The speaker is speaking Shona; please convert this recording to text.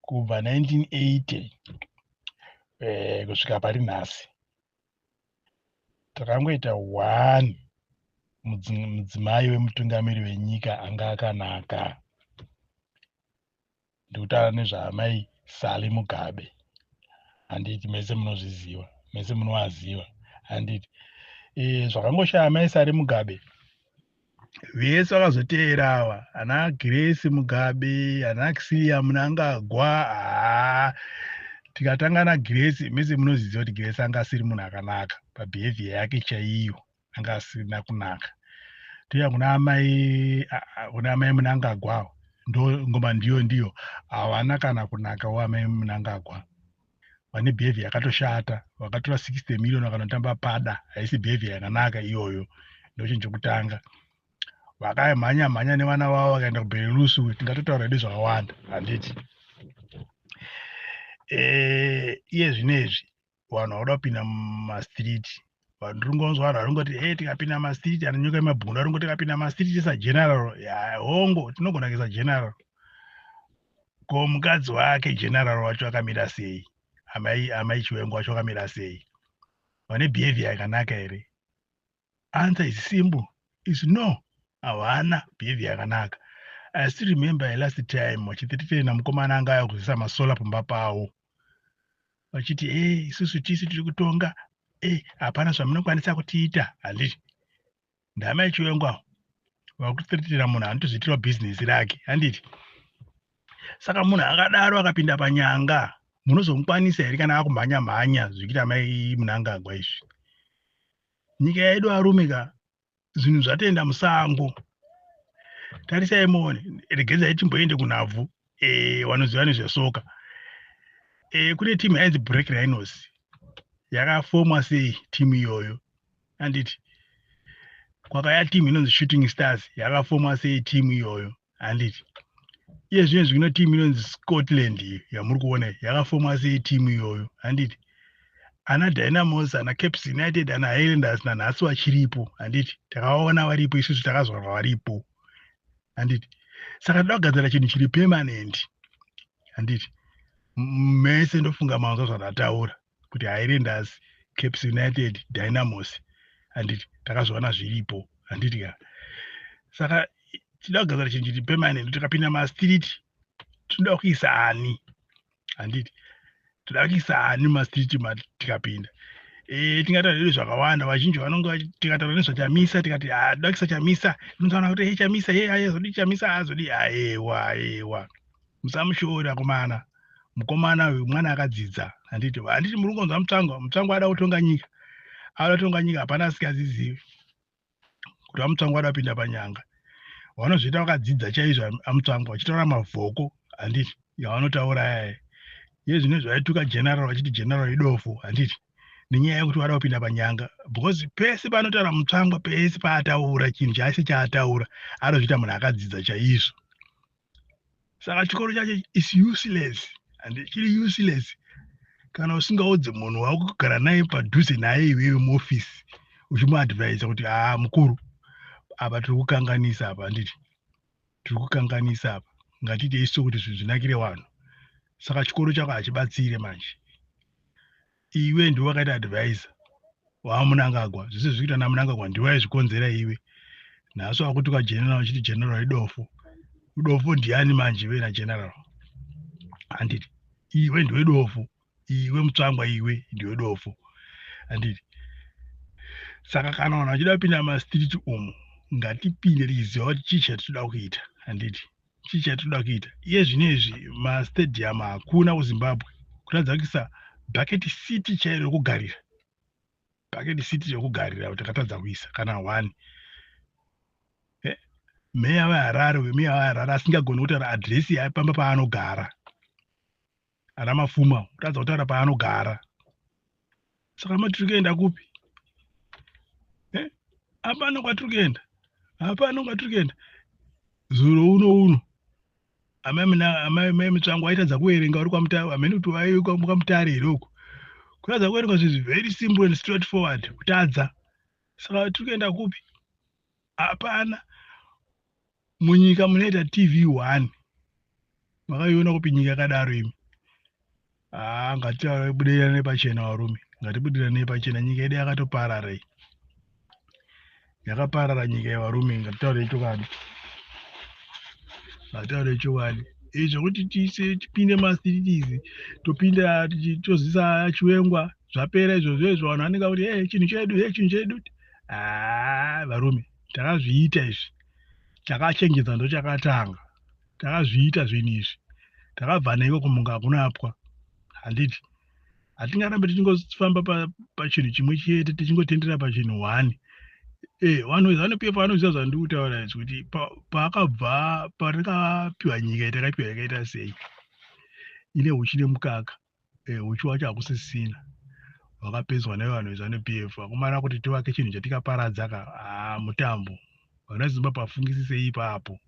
kubva 1980 kusvika pari nhasi takangoita 1 mudzimai wemutungamiri wenyika anga akanaka. Ndikutaura nezvaamai Sally Mugabe. Handiti mese munozviziva, mese munovaziva. Handiti zvakangoshaya amai Sally Mugabe vese vakazoteera ava ana Grace Mugabe, ana Xiya Mnangagwa. Tikatanga naGrace, mese munozviziva kuti Grace anga asiri munhu akanaka pabehavior yake chaiyo, anga asina kunaka. Toya kuna amai Mnangagwa, ngoma ndiyo havana kana kunaka waamai Mnangagwa. Vane behavior yakatoshata, vakatora 60 million vakanotamba pada, haisi behavior yakanaka iyoyo. Ndochinhu chokutanga. Vakamhanya nevana vavo vakaenda kuBelarus, tingatotaura hedu zvakawanda, handiti. Iye zvinezvi vanhu vauda kupinda mumastriti, vanhu ndiringonzwa vanhu varingoti tikapinda mumastriti anonyoka yemabhundu varingoti tikapinda mumastriti sageneral, hongo tinogona kuisa general. Ko mukadzi wake general wacho akamira sei? Amai Chiwengu wacho akamira sei? Vane behavior yakanaka here? Answer is simple, is no. Havana behavior yakanaka. I still remember last time vachititena mukomana anga aya kuzisa masola pamba pavo, vachiti isusu tisi tiri kutonga, hapana zvamunokwanisa kutiita. Handiti ndamai Chiwengu avo vakutitira munhu anotozviitira bhizinesi rake, handiti. Saka munhu akadaro akapinda panyanga, munozomukwanisa here kana akumhanya zvikita mai Mnangagwa izvi? Nyika yedu arume ka, zvinhu zvatoenda musango. Tarisai muone, regedzai timboende kunhabvu, vanoziva nezvesoka. Kune timu yainzi Black Rhinos, yakafomwa sei timu iyoyo? Handiti. Kwakaya timu inonzi Shooting Stars, yakafomwa sei timu iyoyo? Handiti. Iye zvinezvi kuno timu inonzi Scotland yamuri kuona yakafomwa sei timu iyoyo? Handiti. Ana Dynamos, ana Caps United, ana Highlanders nanhasi vachiripo, handiti. Takaona varipo, isusu takazvarwa varipo, handiti. Saka toda kugadzira chinhu chiri permanent, handiti. Mese ndofunga manzwa zvandataura kuti Highlanders, Caps United, Dynamos, handiti, takazviona zviripo, handiti ka. Saka tinoda kugadzira chinhu chiri permanent, tikapinda mastriti tinoda kuisa ani, handiti. Toda kuisa ani mumastriti tikapinda. Tingataura zvedu zvakawanda, vazhinji vanonge tikataura nezvachamisa tikati toda kuisa Chamisa, tinotaura kuti Chamisa azodi Chamisa azodi, aiwa musamushora komana. Mukomana uyu mwana akadzidza, handiti. Handiti muri kungonzwa Mutsvangu ada kutonga nyika. Ada kutonga nyika, hapana asikazizivi kuti Mutsvangu ada kupinda panyanga. Vanozviita vakadzidza chaizvo Mutsvangu vachitaura mavhoko, handiti, yavanotaura yaya. Iye zvino zvaituka general vachiti general idofo, handiti. Nenyaya yekuti vada kupinda panyanga, because pese panotaura Mutsvangu, pese paataura chinhu chase chaataura anozviita munhu akadzidza chaizvo. Saka chikoro chacho is useless, and chiri useless kana usingaudze munhu wako kugara naye padhuze naye iwewe muofisi uchimuadvhaisa kuti mukuru apa tiri kukanganisa apa, handiti. Tiri kukanganisa apa, ngatiite isu kuti zvinhu zvinakire vanhu. Saka chikoro chako hachibatsire manje. Iwe ndiwe wakaita advhaisa waMnangagwa, zvese zvikuita naMnangagwa ndiwe waizvikonzera iwe. Nhasi wakutuka general uchiti general idofo. Idofo ndiani manje iwe nageneral? Handiti. Iwe ndiwe dofo. Iwe Mutsvangwa, iwe ndiwe dofo, handiti. Saka kana vanhu vachida kupinda mumastriti umu, ngatipinde tichiziva kuti chii chatinoda kuita, handiti. Chii chatinoda kuita. Iye zvinezvi mastadium hakuna kuZimbabwe. Kuratidza kuisa bucket city chairo rokugarira. Bucket city rokugarira takatadza kuisa kana 1. Meya weHarare asingagoni kutaura adresi yapamba paanogara. Ana Mafuma kutadza kutaura paanogara. Saka matiri kuenda kupi? Hapana kwatiri kuenda. Hapana kwatiri kuenda. Zuro uno amai Mutsvangu aitadza kuverenga uri kwamutare, hamene kuti waive kwamutare here uko. Kutadza kuverenga zvinhu very simple and straightforward, kutadza. Saka tiri kuenda kupi? Hapana. Munyika munoita TV 1. Makaiona kupi nyika yakadaro imi? ngatibudirane pachena varume, ngatibudirane pachena. Nyika yedu yakatoparara iyi, yakaparara nyika yevarume. Ngatitaure chokwadi, ngataure chokwadi. Zvokuti tipinde masiritizi, topinda tozisa chiwengwa, zvapera izvozvo vanhu vanenge kuti chinhu chedu. Varume, takazviita izvi, chakachengedza ndo chakatanga. Takazviita zvinhu izvi, takabva neiko kumunga hakunapwa. Handiti hatingarambe tichingofamba pachinhu chimwe chete, tichingotendera pachinhu one. Vanhu vanoziva zvandiri kutaura izvi, kuti paakabva parakapiwa nyika yatakapiwa yakaita sei, ine huchi nemukaka. Huchi wacho hakusisina, wakapedzwa nevanhu veZANU-PF. Hakumana kuti tivake chinhu chatikaparadza ka, mutambo. Vana Zimbabwe afungisisei ipapo.